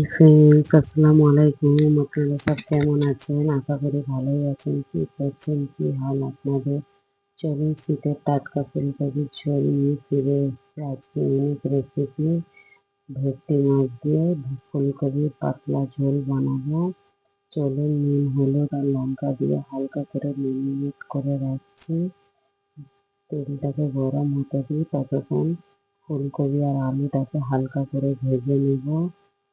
Friends, আসসালামু আলাইকুম। আপনারা সব কেমন আছেন? আশা করি ভালোই আছেন। কি করছেন, কি হাল আপনাদের? চলুন, শীতের টাটকা ফুলকপির ঝোল নিয়ে ফিরে এসছে আজকে অনেক রেসিপি। ভেটকি মাছ দিয়ে ফুলকপির পাতলা ঝোল বানাবো। চলুন, নুন, হলুদ আর লঙ্কা দিয়ে হালকা করে মেরিনেট করে রাখছি। তেলটাকে গরম হতে দিই, ততক্ষণ ফুলকপি আর আলুটাকে হালকা করে ভেজে নেব।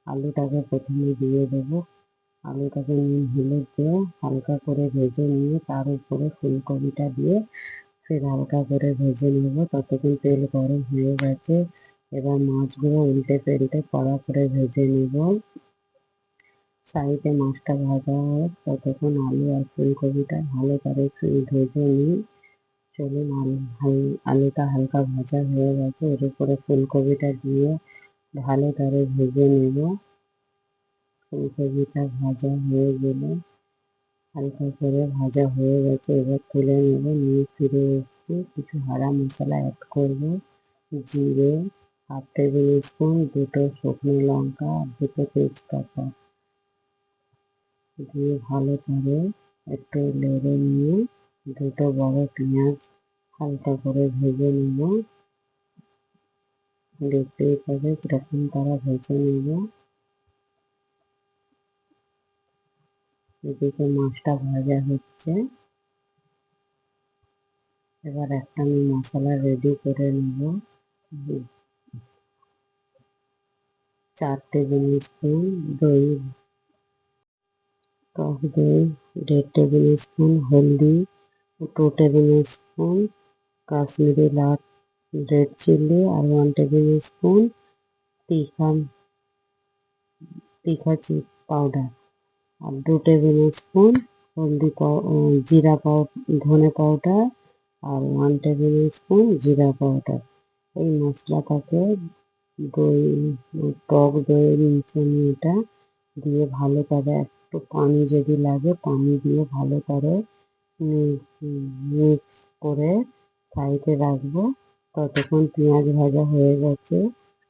আলুটাকে প্রথমে দিয়ে দেবো। আলুটাকে নুন হলুদ দিয়ে হালকা করে ভেজে নিয়ে তার উপরে ফুলকপিটা দিয়ে ফের হালকা করে ভেজে নেব। ততক্ষণ তেল গরম হয়ে গেছে। এবার মাছগুলো উল্টে পাল্টে কড়া করে ভেজে নেব। সাইডে মাছটা ভাজা হোক, ততক্ষণ আলু আর ফুলকপিটা ভালো করে একটু ভেজে নিই। চলুন, আলুটা হালকা ভাজা হয়ে গেছে, এর উপরে ফুলকপিটা দিয়ে ভালো করে ভেজে নেব। ফুলকপিটা ভাজা হয়ে গেলে হালকা করে ভাজা হয়ে গেছে, এবার তুলে নেব। নিয়ে ফিরে এসেছি, কিছু হারা মশলা অ্যাড করব। জিরে, হাফ টেবিল স্পুন, দুটো শুকনো লঙ্কা আর দুটো তেজপাতা দিয়ে ভালো করে একটু নেড়ে নিয়ে দুটো বড় পেঁয়াজ হালকা করে ভেজে নেব। দেখতেই পাবে কিরকম তারা ভেজে নেব। এদিকে মাছটা ভাজা হচ্ছে। এবার একটা আমি মশলা রেডি করে নেব। 4 টেবিল স্পুন দই, টক দই, 1.5 টেবিল স্পুন হলদি, 2 টেবিল স্পুন কাশ্মীরি লাল রেড চিলি আর 1 টেবিল স্পুন তিখা তিখা পাউডার আর 2 টেবিল স্পুন জিরা ধনে পাউডার আর 1 টেবিল স্পুন জিরা পাউডার। এই মশলাটাকে দই, টক দইয়ের নিচে এটা দিয়ে ভালো করে একটু পানি যদি লাগে পানি দিয়ে ভালো করে মিক্স করে সাইডে রাখবো। ততক্ষণ পেঁয়াজ ভাজা হয়ে গেছে,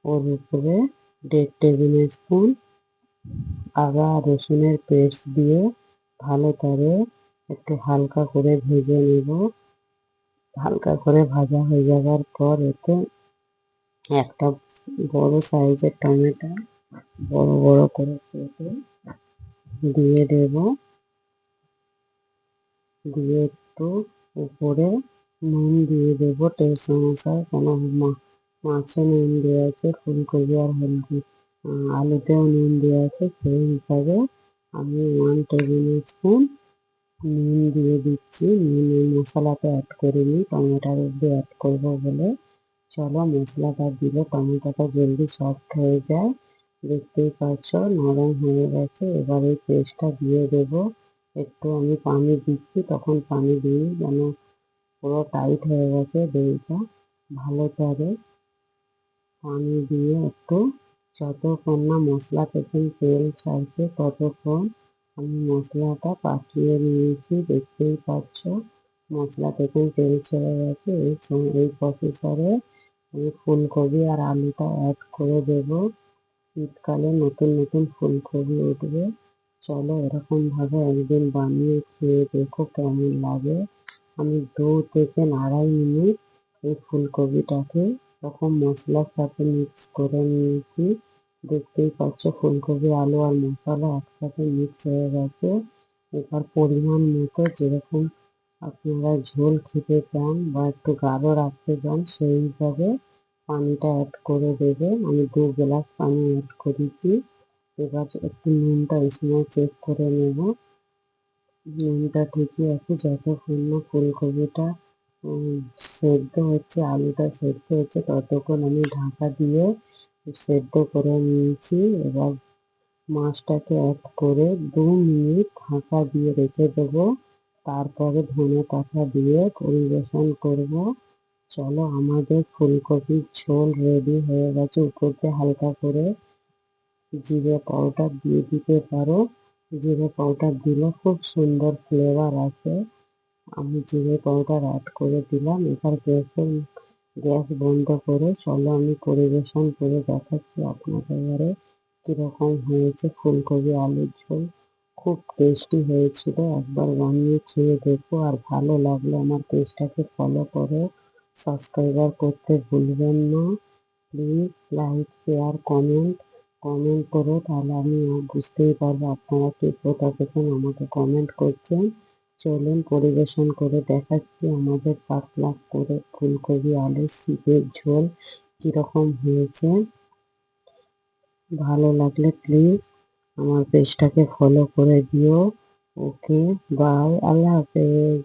ওর উপরে 1.5 টেবিল স্পুন আদা রসুনের পেস্ট দিয়ে ভালো করে একটু হালকা করে ভেজে নেব। হালকা করে ভাজা হয়ে যাওয়ার পর এতে একটা বড় সাইজের টমেটো বড় বড় করে কেটে দিয়ে দেব। দিয়ে একটু উপরে নুন দিয়ে দেব টেস্ট অনুসারে, কেন মাছে নুন দেওয়া আছে, ফুলকপি আর হলদি আলুতেও নুন দেওয়া আছে, সেই হিসাবে আমি 1 টেবিল স্পুন নুন দিয়ে দিচ্ছি। নুন এই মশলাতে অ্যাড করিনি, টমেটোর মধ্যে অ্যাড করবো বলে। চলো, মশলাটা দিলে টমেটোটা জলদি সফট হয়ে যায়। দেখতেই পাচ্ছ নরম হয়ে গেছে। এবার এই পেস্টটা দিয়ে দেব। একটু আমি পানি দিচ্ছি, তখন পানি দিই যেন পুরো টাইট হয়ে গেছে দইটা। ভালো করে পানি দিয়ে একটু যতক্ষণ না মশলা থেকে তেল ছাড়ছে ততক্ষণ আমি মশলাটা পাকিয়ে নিয়েছি। দেখতেই পাচ্ছ মশলা থেকে তেল ছেড়ে গেছে। এই প্রসেসরে আমি ফুলকপি আর আলুটা অ্যাড করে দেব। শীতকালে নতুন নতুন ফুলকপি উঠবে। চলো, এরকমভাবে একদিন বানিয়ে খেয়ে দেখো কেমন লাগে। আমি 2 থেকে 2.5 মিনিট এই ফুলকপিটাকে তখন মশলার সাথে মিক্স করে নিয়েছি। দেখতেই পাচ্ছ ফুলকপি আলু আর মশলা একসাথে মিক্স হয়ে গেছে। এবার পরিমাণ মতো যেরকম আপনারা ঝোল খেতে চান বা একটু গাঢ় রাখতে চান সেই হিসাবে পানিটা অ্যাড করে দেবে। আমি 2 গ্লাস পানি অ্যাড করেছি। এবার একটু নুনটা এই সময় চেক করে নেব। নুনটা ঠিকই আছে। যতক্ষণ না ফুলকপিটা সেদ্ধ হচ্ছে, আলুটা সেদ্ধ হচ্ছে, ততক্ষণ আমি ঢাকা দিয়ে সেদ্ধ করে নিয়েছি। এবার মাছটাকে অ্যাড করে 2 মিনিট ঢাকা দিয়ে রেখে দেবো। তারপরে ধনে পাতা দিয়ে পরিবেশন করব। চলো, আমাদের ফুলকপির ঝোল রেডি হয়ে গেছে। উপর দিয়ে হালকা করে জিরে পাউডার দিয়ে দিতে পারো। জিরে পাউডার দিলে খুব সুন্দর ফ্লেভার আসে। আমি জিরে পাউডার অ্যাড করে দিলাম। এবার গ্যাস বন্ধ করে চলো আমি পরিবেশন করে দেখাচ্ছি আপনাদের। কিরকম হয়েছে ফুলকপি আলুর ঝোল। খুব টেস্টি হয়েছিল, একবার বানিয়ে খেয়ে দেখো, আর ভালো লাগলে আমার পেজটাকে ফলো করো, সাবস্ক্রাইবার করতে ভুলবেন না। প্লিজ লাইক শেয়ার কমেন্ট করো, তাহলে আমি বুঝতেই পারবো আপনারা কে কোথা থেকে আমাকে কমেন্ট করছেন। চলুন পরিবেশন করে দেখাচ্ছি আমাদের পাতলা করে ফুলকপি আলুর শীতের ঝোল কিরকম হয়েছে। ভালো লাগলে প্লিজ আমার পেজটাকে ফলো করে দিও। ওকে, বাই, আল্লাহ হাফেজ।